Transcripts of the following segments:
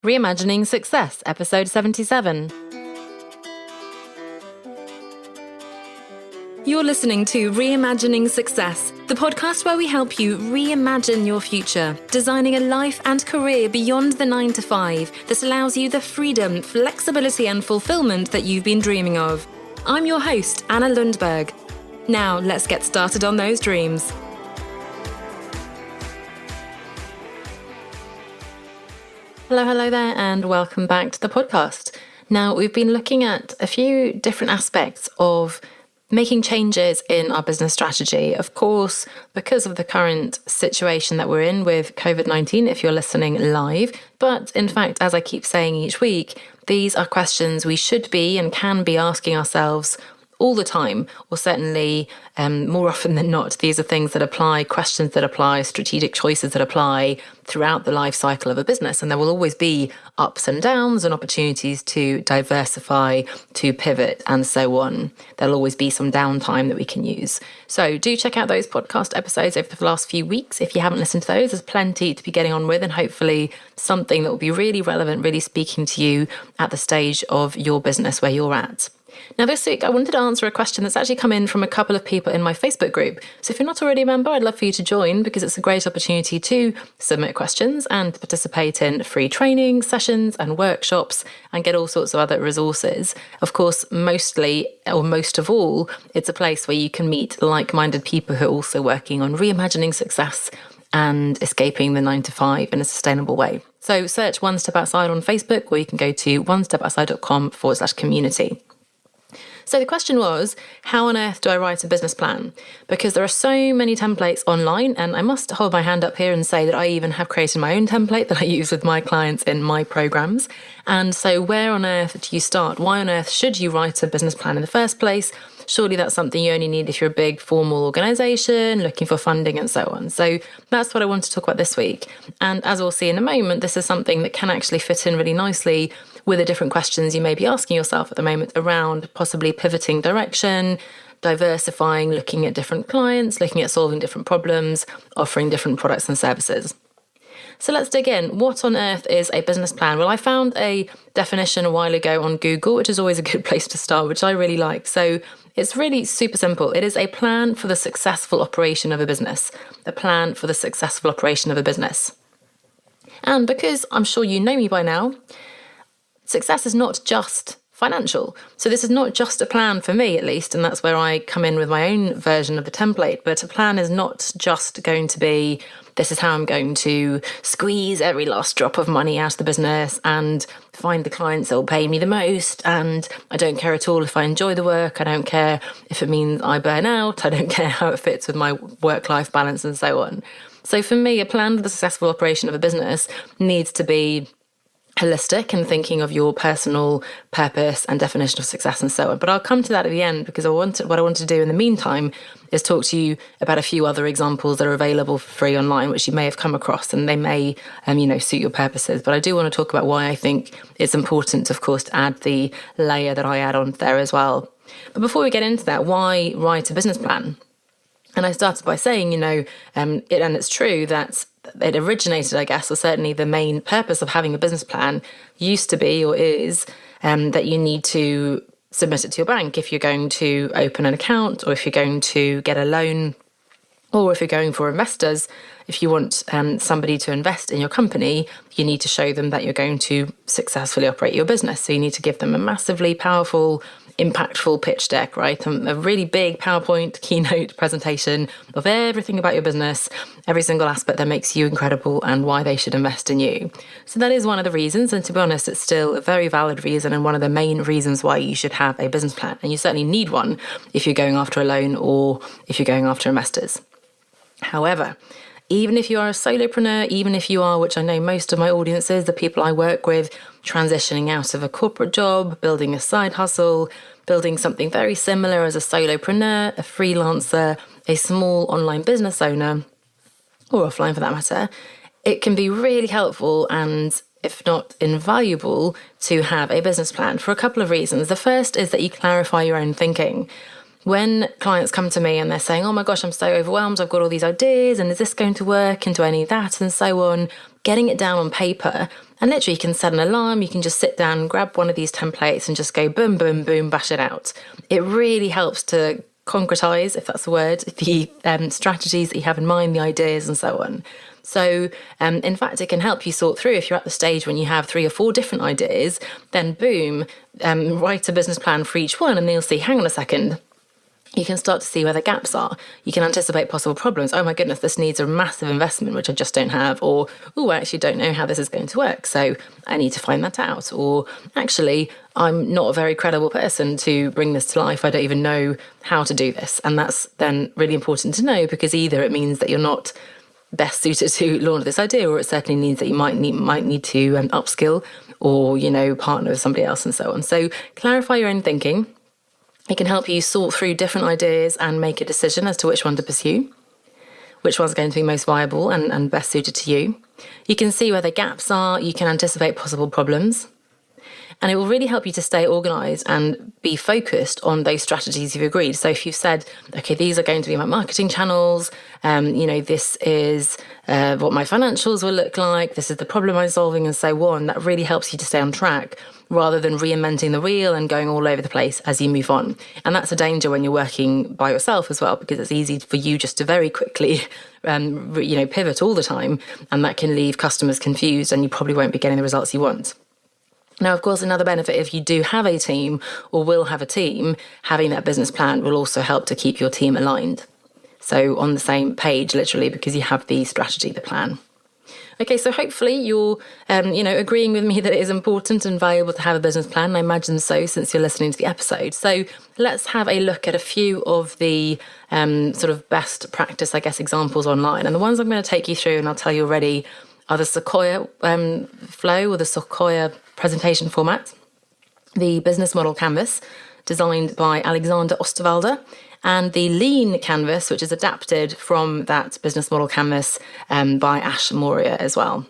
Reimagining Success, Episode 77. You're listening to Reimagining Success, the podcast where we help you reimagine your future, designing a life and career beyond the 9 to 5 that allows you the freedom, flexibility and fulfillment that you've been dreaming of. I'm your host, Anna Lundberg. Now, let's get started on those dreams. Hello there, and welcome back to the podcast. Now, we've been looking at a few different aspects of making changes in our business strategy. Of course, because of the current situation that we're in with COVID-19, if you're listening live. But in fact, as I keep saying each week, these are questions we should be and can be asking ourselves all the time, or certainly more often than not. These are things that apply, questions that apply, strategic choices that apply throughout the life cycle of a business. And there will always be ups and downs and opportunities to diversify, to pivot, and so on. There'll always be some downtime that we can use. So do check out those podcast episodes over the last few weeks. If you haven't listened to those, there's plenty to be getting on with, and hopefully something that will be really relevant, really speaking to you at the stage of your business where you're at. Now, this week, I wanted to answer a question that's actually come in from a couple of people in my Facebook group. So if you're not already a member, I'd love for you to join, because it's a great opportunity to submit questions and participate in free training sessions and workshops and get all sorts of other resources. Of course, mostly, or most of all, it's a place where you can meet like-minded people who are also working on reimagining success and escaping the 9 to 5 in a sustainable way. So search One Step Outside on Facebook, or you can go to onestepoutside.com/community. So the question was, how on earth do I write a business plan? Because there are so many templates online, and I must hold my hand up here and say that I even have created my own template that I use with my clients in my programs. And so where on earth do you start? Why on earth should you write a business plan in the first place? Surely that's something you only need if you're a big formal organization looking for funding and so on. So that's what I want to talk about this week. And as we'll see in a moment, this is something that can actually fit in really nicely with the different questions you may be asking yourself at the moment around possibly pivoting direction, diversifying, looking at different clients, looking at solving different problems, offering different products and services. So let's dig in. What on earth is a business plan? Well, I found a definition a while ago on Google, which is always a good place to start, which I really like. So it's really super simple. It is a plan for the successful operation of a business. A plan for the successful operation of a business. And because I'm sure you know me by now, success is not just financial. So this is not just a plan for me, at least, and that's where I come in with my own version of the template. But a plan is not just going to be, this is how I'm going to squeeze every last drop of money out of the business and find the clients that will pay me the most. And I don't care at all if I enjoy the work. I don't care if it means I burn out. I don't care how it fits with my work-life balance and so on. So for me, a plan for the successful operation of a business needs to be holistic and thinking of your personal purpose and definition of success and so on. But I'll come to that at the end, because what I want to do in the meantime is talk to you about a few other examples that are available for free online, which you may have come across, and they may, suit your purposes. But I do want to talk about why I think it's important, of course, to add the layer that I add on there as well. But before we get into that, why write a business plan? And I started by saying, and it's true that it originated, I guess, or certainly the main purpose of having a business plan used to be, or is, that you need to submit it to your bank if you're going to open an account, or if you're going to get a loan, or if you're going for investors. If you want somebody to invest in your company, you need to show them that you're going to successfully operate your business. So you need to give them a massively powerful, impactful pitch deck, right? A really big PowerPoint keynote presentation of everything about your business, every single aspect that makes you incredible and why they should invest in you. So that is one of the reasons. And to be honest, it's still a very valid reason and one of the main reasons why you should have a business plan. And you certainly need one if you're going after a loan or if you're going after investors. However, even if you are a solopreneur, even if you are, which I know most of my audience is, the people I work with, transitioning out of a corporate job, building a side hustle, building something very similar as a solopreneur, a freelancer, a small online business owner, or offline for that matter, it can be really helpful and, if not invaluable, to have a business plan for a couple of reasons. The first is that you clarify your own thinking. When clients come to me and they're saying, oh my gosh, I'm so overwhelmed, I've got all these ideas, and is this going to work, and do I need that, and so on, getting it down on paper, and literally you can set an alarm, you can just sit down and grab one of these templates and just go boom, boom, boom, bash it out. It really helps to concretize, if that's a word, the strategies that you have in mind, the ideas and so on. So, in fact, it can help you sort through if you're at the stage when you have 3 or 4 different ideas, then boom, write a business plan for each one and then you'll see, hang on a second, you can start to see where the gaps are. You can anticipate possible problems. Oh my goodness, this needs a massive investment, which I just don't have. Or, oh, I actually don't know how this is going to work, so I need to find that out. Or, actually, I'm not a very credible person to bring this to life. I don't even know how to do this. And that's then really important to know, because either it means that you're not best suited to launch this idea, or it certainly means that you might need to upskill or, partner with somebody else and so on. So clarify your own thinking. It can help you sort through different ideas and make a decision as to which one to pursue, which one's going to be most viable and best suited to you. You can see where the gaps are, you can anticipate possible problems, and it will really help you to stay organised and be focused on those strategies you've agreed. So if you've said, okay, these are going to be my marketing channels, this is what my financials will look like, this is the problem I'm solving and so on, that really helps you to stay on track, rather than reinventing the wheel and going all over the place as you move on. And that's a danger when you're working by yourself as well, because it's easy for you just to very quickly, pivot all the time, and that can leave customers confused and you probably won't be getting the results you want. Now, of course, another benefit, if you do have a team or will have a team, having that business plan will also help to keep your team aligned. So on the same page, literally, because you have the strategy, the plan. Okay, so hopefully you're, agreeing with me that it is important and valuable to have a business plan. I imagine so, since you're listening to the episode. So let's have a look at a few of the sort of best practice, examples online. And the ones I'm going to take you through, and I'll tell you already, are the Sequoia flow, or the Sequoia presentation format, the business model canvas designed by Alexander Osterwalder, and the lean canvas, which is adapted from that business model canvas by Maurya as well.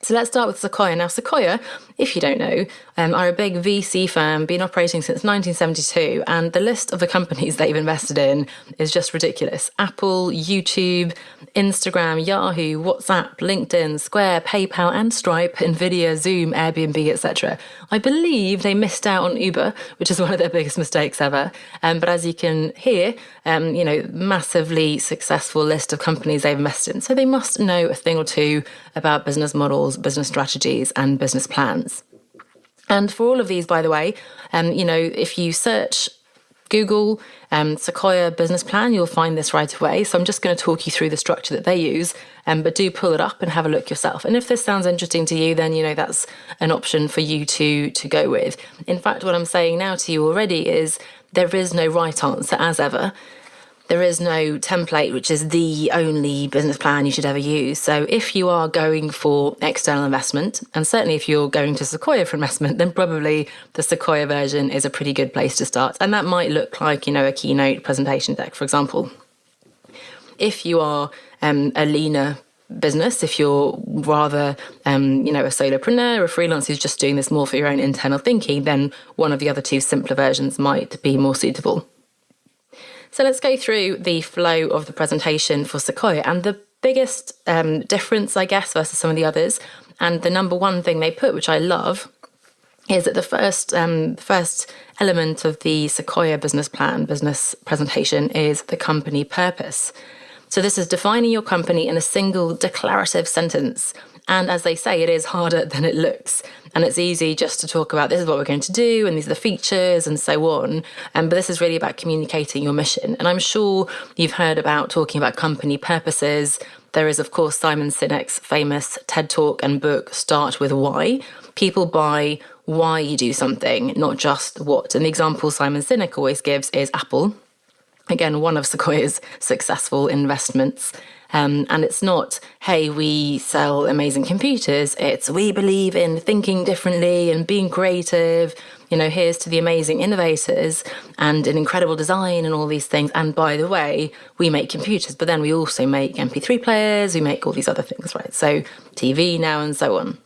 So let's start with Sequoia. Now, Sequoia, if you don't know, are a big VC firm, been operating since 1972, and the list of the companies they've invested in is just ridiculous. Apple, YouTube, Instagram, Yahoo, WhatsApp, LinkedIn, Square, PayPal, and Stripe, Nvidia, Zoom, Airbnb, etc. I believe they missed out on Uber, which is one of their biggest mistakes ever. But as you can hear, massively successful list of companies they've invested in. So they must know a thing or two about business models, business strategies, and business plans. And for all of these, by the way, if you search Google Sequoia business plan, you'll find this right away. So I'm just going to talk you through the structure that they use, but do pull it up and have a look yourself. And if this sounds interesting to you, then that's an option for you to go with. In fact, what I'm saying now to you already is there is no right answer, as ever. There is no template which is the only business plan you should ever use. So if you are going for external investment, and certainly if you're going to Sequoia for investment, then probably the Sequoia version is a pretty good place to start. And that might look like, a keynote presentation deck, for example. If you are a leaner business, if you're rather, a solopreneur or a freelancer who's just doing this more for your own internal thinking, then one of the other 2 simpler versions might be more suitable. So let's go through the flow of the presentation for Sequoia, and the biggest difference, versus some of the others, and the number one thing they put, which I love, is that the first element of the Sequoia business presentation is the company purpose. So this is defining your company in a single declarative sentence. And as they say, it is harder than it looks. And it's easy just to talk about this is what we're going to do, and these are the features and so on. But this is really about communicating your mission. And I'm sure you've heard about talking about company purposes. There is, of course, Simon Sinek's famous TED Talk and book, Start With Why. People buy why you do something, not just what. And the example Simon Sinek always gives is Apple. Again, one of Sequoia's successful investments. And it's not, hey, we sell amazing computers. It's, we believe in thinking differently and being creative. Here's to the amazing innovators and an incredible design and all these things. And by the way, we make computers, but then we also make MP3 players. We make all these other things, right? So TV now and so on.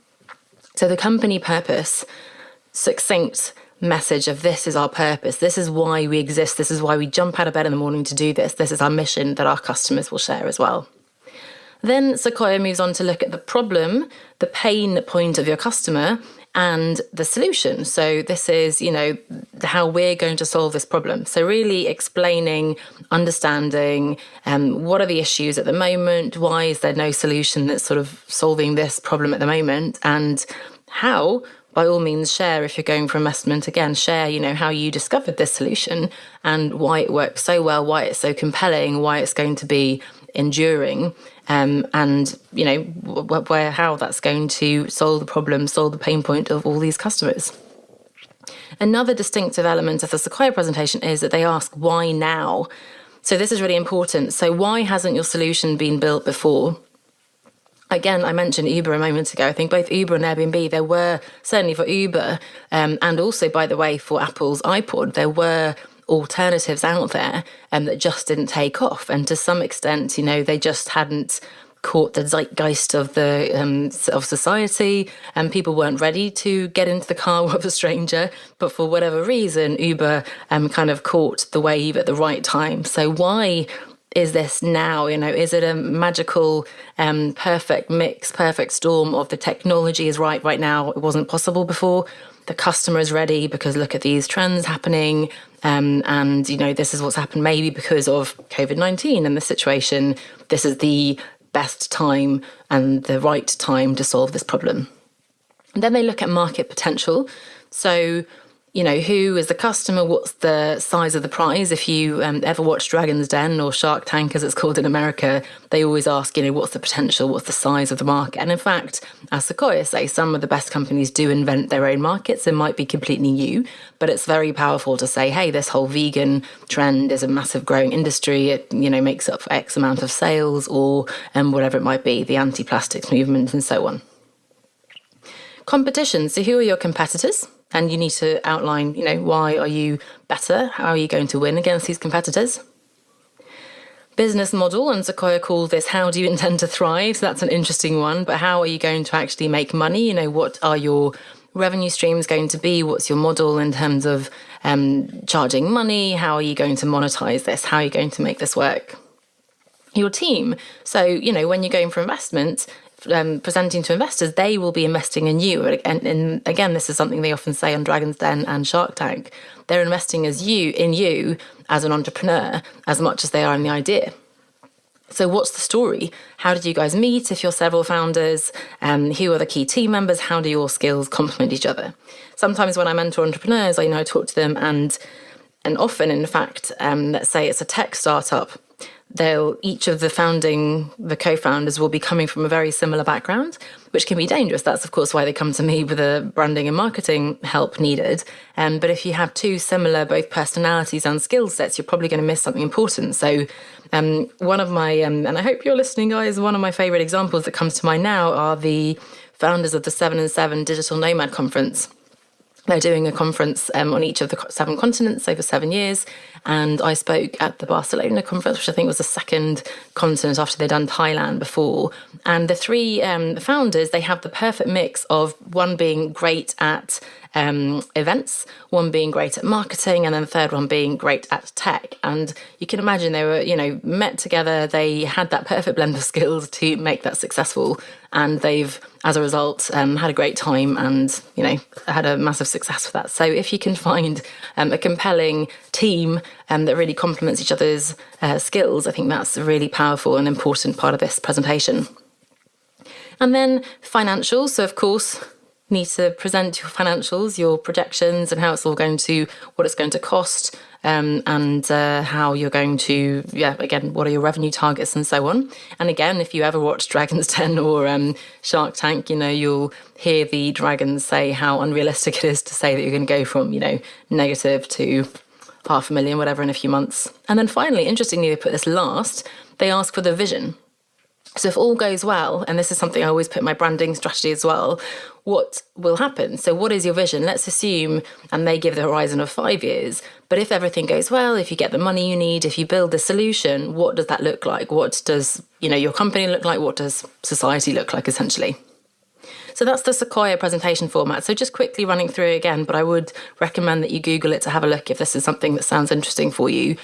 So the company purpose, succinct message of this is our purpose, this is why we exist, this is why we jump out of bed in the morning to do this, this is our mission that our customers will share as well. Then Sequoia moves on to look at the problem, the pain point of your customer, and the solution. So this is, how we're going to solve this problem. So really explaining, understanding, what are the issues at the moment? Why is there no solution that's sort of solving this problem at the moment? And how, by all means, share, if you're going for investment, again, share, how you discovered this solution and why it works so well, why it's so compelling, why it's going to be enduring, and how that's going to solve the problem, solve the pain point of all these customers. Another distinctive element of the Sequoia presentation is that they ask, why now? So this is really important. So why hasn't your solution been built before? Again, I mentioned Uber a moment ago. I think both Uber and Airbnb, there were, certainly for Uber, and also, by the way, for Apple's iPod, there were alternatives out there that just didn't take off. And to some extent, they just hadn't caught the zeitgeist of of society, and people weren't ready to get into the car with a stranger. But for whatever reason, Uber kind of caught the wave at the right time. So why is this now? Is it a magical, perfect mix, perfect storm of the technology is right now? It wasn't possible before. The customer is ready because look at these trends happening. And this is what's happened maybe because of COVID-19 and the situation. This is the best time and the right time to solve this problem. And then they look at market potential. So, who is the customer? What's the size of the prize? If you ever watch Dragon's Den or Shark Tank, as it's called in America, they always ask, what's the potential? What's the size of the market? And in fact, as Sequoia say, some of the best companies do invent their own markets. It might be completely new, but it's very powerful to say, hey, this whole vegan trend is a massive growing industry. It, makes up for X amount of sales or whatever it might be, the anti-plastics movement and so on. Competition. So who are your competitors? And you need to outline, why are you better? How are you going to win against these competitors? Business model, and Sequoia calls this, how do you intend to thrive? So that's an interesting one, but how are you going to actually make money? What are your revenue streams going to be? What's your model in terms of charging money? How are you going to monetize this? How are you going to make this work? Your team. So, when you're going for investment, presenting to investors, they will be investing in you. And again, this is something they often say on Dragon's Den and Shark Tank. They're investing in you as an entrepreneur as much as they are in the idea. So what's the story? How did you guys meet if you're several founders? Who are the key team members? How do your skills complement each other? Sometimes when I mentor entrepreneurs, I talk to them and often, in fact, let's say it's a tech startup, each of the co-founders will be coming from a very similar background, which can be dangerous. That's, of course, why they come to me with the branding and marketing help needed. But if you have two similar, both personalities and skill sets, you're probably going to miss something important. So one of my, and I hope you're listening, guys, one of my favorite examples that comes to mind now are the founders of the 7 and 7 Digital Nomad Conference. They're doing a conference on each of the 7 continents over 7 years. And I spoke at the Barcelona conference, which I think was the second continent after they'd done Thailand before. And the 3 founders, they have the perfect mix of one being great at events, one being great at marketing, and then the third one being great at tech. And you can imagine they were, met together. They had that perfect blend of skills to make that successful. And they've, as a result, had a great time and, had a massive success with that. So if you can find a compelling team that really complements each other's skills, I think that's a really powerful and important part of this presentation. And then financials. So, of course, need to present your financials, your projections, and how it's all going to, what it's going to cost, and how you're going to, again, what are your revenue targets and so on. And again, if you ever watch Dragon's Den or Shark Tank, you'll hear the dragons say how unrealistic it is to say that you're going to go from, negative to 500,000, whatever, in a few months. And then finally, interestingly, they put this last, they ask for the vision. So if all goes well, and this is something I always put in my branding strategy as well, what will happen? So what is your vision? Let's assume, and they give the horizon of 5 years, but if everything goes well, if you get the money you need, if you build the solution, what does that look like? What does, your company look like? What does society look like, essentially? So that's the Sequoia presentation format. So just quickly running through it again, but I would recommend that you Google it to have a look if this is something that sounds interesting for you.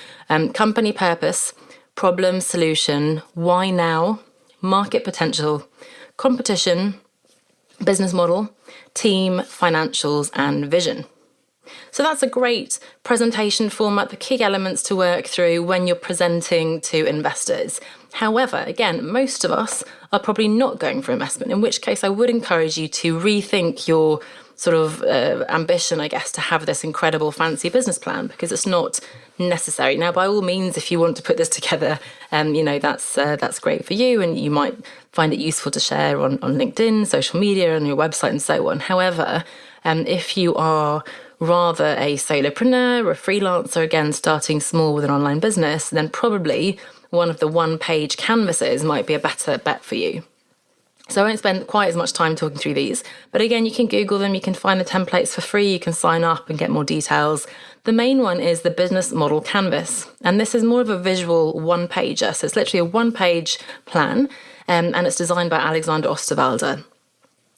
Company purpose, problem, solution, why now, market potential, competition, business model, team, financials, and vision. So that's a great presentation format, the key elements to work through when you're presenting to investors. However, again, most of us are probably not going for investment, in which case I would encourage you to rethink your sort of ambition, I guess, to have this incredible fancy business plan, because it's not necessary. Now, by all means, if you want to put this together, that's great for you, and you might find it useful to share on LinkedIn, social media, on your website, and so on. However, if you are rather a solopreneur or a freelancer, again, starting small with an online business, then probably one of the one-page canvases might be a better bet for you. So I won't spend quite as much time talking through these. But again, you can Google them, you can find the templates for free, you can sign up and get more details. The main one is the business model canvas. And this is more of a visual one-pager. So it's literally a one-page plan, and it's designed by Alexander Osterwalder.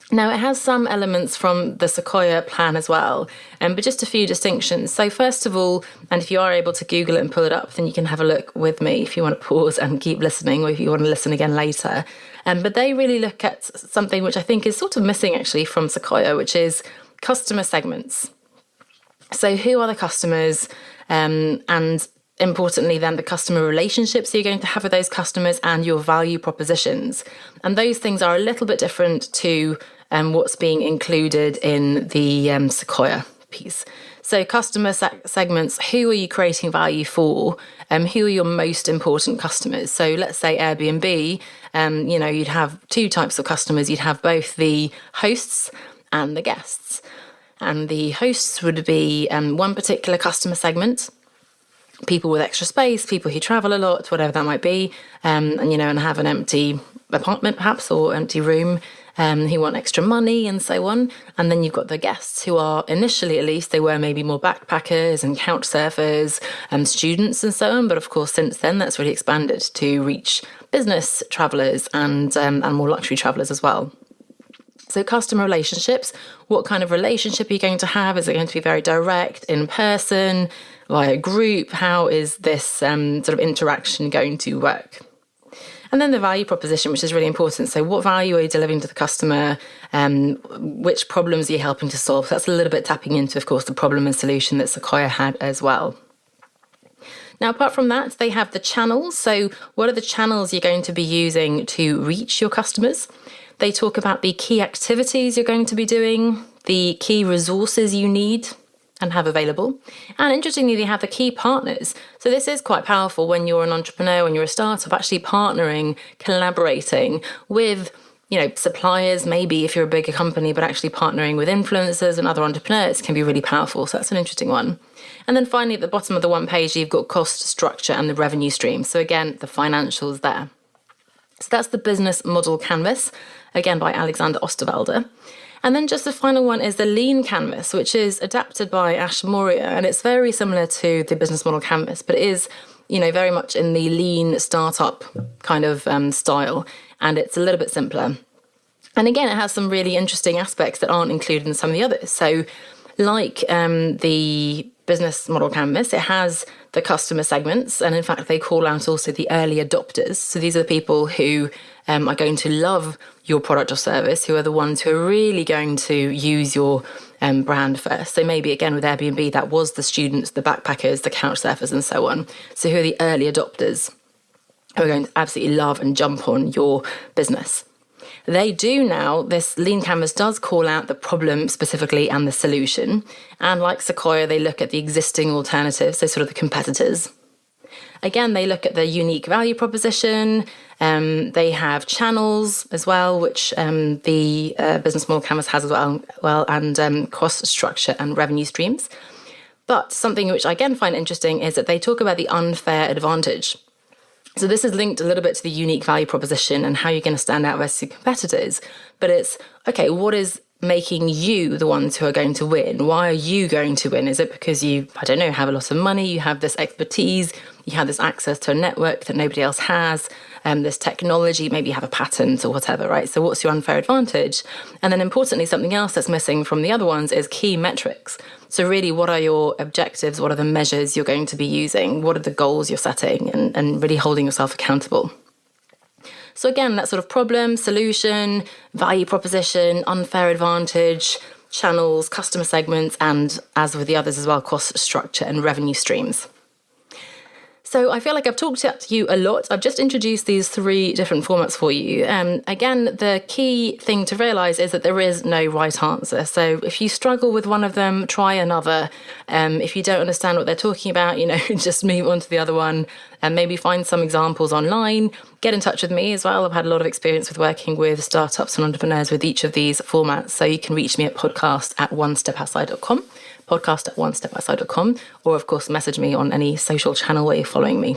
Now, it has some elements from the Sequoia plan as well, but just a few distinctions. So first of all, and if you are able to Google it and pull it up, then you can have a look with me if you want to pause and keep listening, or if you want to listen again later. But they really look at something which I think is sort of missing actually from Sequoia, which is customer segments. So who are the customers, and importantly then the customer relationships you're going to have with those customers, and your value propositions. And those things are a little bit different to what's being included in the Sequoia piece. So customer segments, who are you creating value for? Who are your most important customers? So let's say Airbnb, you'd have two types of customers. You'd have both the hosts and the guests. And the hosts would be one particular customer segment, people with extra space, people who travel a lot, whatever that might be, and have an empty apartment perhaps, or empty room, who want extra money and so on. And then you've got the guests who are, initially at least, they were maybe more backpackers and couch surfers and students and so on. But of course, since then, that's really expanded to reach business travellers and more luxury travellers as well. So customer relationships, what kind of relationship are you going to have? Is it going to be very direct, in person, via group? How is this sort of interaction going to work? And then the value proposition, which is really important. So what value are you delivering to the customer? Which problems are you helping to solve? So that's a little bit tapping into, of course, the problem and solution that Sequoia had as well. Now, apart from that, they have the channels. So what are the channels you're going to be using to reach your customers? They talk about the key activities you're going to be doing, the key resources you need and have available. And interestingly, they have the key partners. So this is quite powerful when you're an entrepreneur, when you're a startup, actually partnering, collaborating with, suppliers, maybe if you're a bigger company, but actually partnering with influencers and other entrepreneurs can be really powerful. So that's an interesting one. And then finally, at the bottom of the one page, you've got cost structure and the revenue stream. So again, the financials there. So that's the business model canvas, again by Alexander Osterwalder. And then just the final one is the lean canvas, which is adapted by Maurya, and it's very similar to the business model canvas, but it is, very much in the lean startup kind of style, and it's a little bit simpler. And again, it has some really interesting aspects that aren't included in some of the others. So like the business model canvas, it has the customer segments, and in fact they call out also the early adopters. So these are the people who are going to love your product or service, who are the ones who are really going to use your brand first. So maybe again with Airbnb, that was the students, the backpackers, the couch surfers and so on. So who are the early adopters who are going to absolutely love and jump on your business? They do now, this lean canvas does call out the problem specifically and the solution. And like Sequoia, they look at the existing alternatives, so sort of the competitors. Again, they look at the unique value proposition. They have channels as well, which the business model canvas has as well, and cost structure and revenue streams. But something which I again find interesting is that they talk about the unfair advantage. So this is linked a little bit to the unique value proposition and how you're going to stand out versus your competitors. But it's, okay, what is making you the ones who are going to win? Why are you going to win? Is it because you, have a lot of money, you have this expertise, you have this access to a network that nobody else has, this technology, maybe you have a patent or whatever, right? So what's your unfair advantage? And then importantly, something else that's missing from the other ones is key metrics. So really, what are your objectives? What are the measures you're going to be using? What are the goals you're setting? And really holding yourself accountable. So again, that sort of problem, solution, value proposition, unfair advantage, channels, customer segments, and as with the others as well, cost structure and revenue streams. So I feel like I've talked to you a lot. I've just introduced these 3 different formats for you. Again, the key thing to realise is that there is no right answer. So if you struggle with one of them, try another. If you don't understand what they're talking about, just move on to the other one and maybe find some examples online. Get in touch with me as well. I've had a lot of experience with working with startups and entrepreneurs with each of these formats. So you can reach me at podcast@onestepoutside.com. podcast@onestepoutside.com, or of course message me on any social channel where you're following me.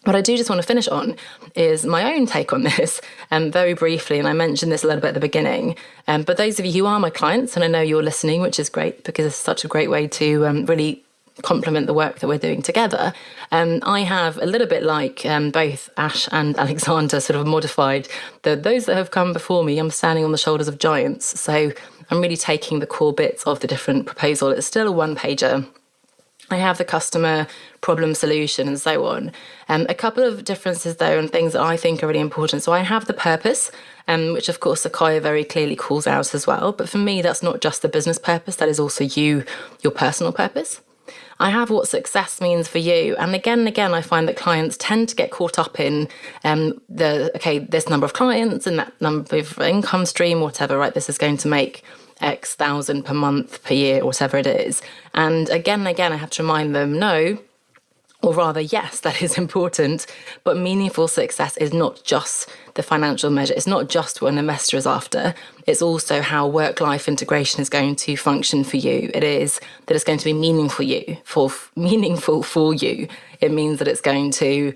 What I do just want to finish on is my own take on this, very briefly, and I mentioned this a little bit at the beginning, but those of you who are my clients, and I know you're listening, which is great because it's such a great way to really complement the work that we're doing together. I have a little bit like both Ash and Alexander sort of modified those that have come before me. I'm standing on the shoulders of giants, so I'm really taking the core bits of the different proposal. It's still a one-pager. I have the customer, problem, solution, and so on. A couple of differences, though, and things that I think are really important. So I have the purpose, which, of course, Sequoia very clearly calls out as well. But for me, that's not just the business purpose. That is also your personal purpose. I have what success means for you. And again, I find that clients tend to get caught up in this number of clients and that number of income stream, whatever, right? This is going to make X thousand per month, per year, whatever it is. And again, I have to remind them, no, or rather, yes, that is important, but meaningful success is not just the financial measure. It's not just what an investor is after. It's also how work-life integration is going to function for you. It is that it's going to be meaningful for you. It means that it's going to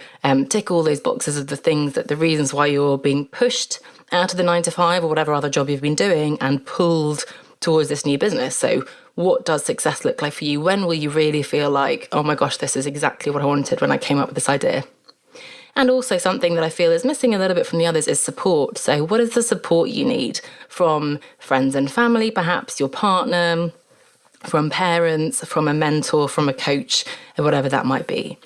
tick all those boxes of the things the reasons why you're being pushed out of the 9 to 5 or whatever other job you've been doing and pulled towards this new business. So what does success look like for you? When will you really feel like, oh my gosh, this is exactly what I wanted when I came up with this idea? And also something that I feel is missing a little bit from the others is support. So what is the support you need from friends and family, perhaps your partner, from parents, from a mentor, from a coach, or whatever that might be?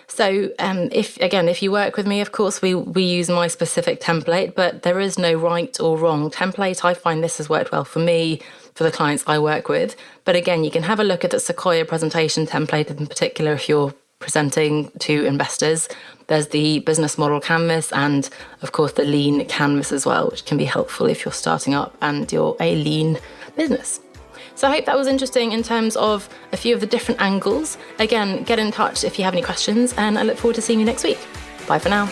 So if you work with me, of course, we use my specific template, but there is no right or wrong template. I find this has worked well for me, for the clients I work with. But again, you can have a look at the Sequoia presentation template in particular if you're presenting to investors. There's the business model canvas and, of course, the lean canvas as well, which can be helpful if you're starting up and you're a lean business. So I hope that was interesting in terms of a few of the different angles. Again, get in touch if you have any questions, and I look forward to seeing you next week. Bye for now.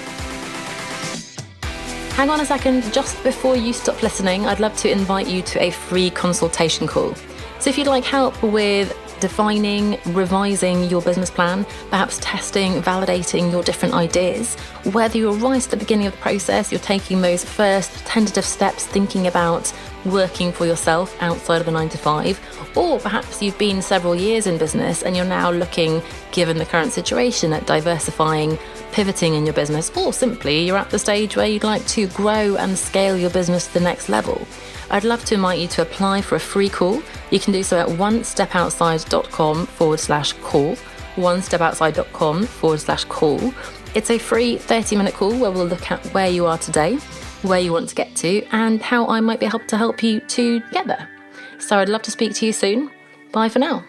Hang on a second, just before you stop listening, I'd love to invite you to a free consultation call. So if you'd like help with defining, revising your business plan, perhaps testing, validating your different ideas, whether you're right at the beginning of the process, you're taking those first tentative steps, thinking about working for yourself outside of the 9 to 5, or perhaps you've been several years in business and you're now looking, given the current situation, at diversifying, pivoting in your business, or simply you're at the stage where you'd like to grow and scale your business to the next level. I'd love to invite you to apply for a free call. You can do so at onestepoutside.com/call, onestepoutside.com/call. It's a free 30-minute call where we'll look at where you are today, where you want to get to, and how I might be able to help you to get there. So I'd love to speak to you soon. Bye for now.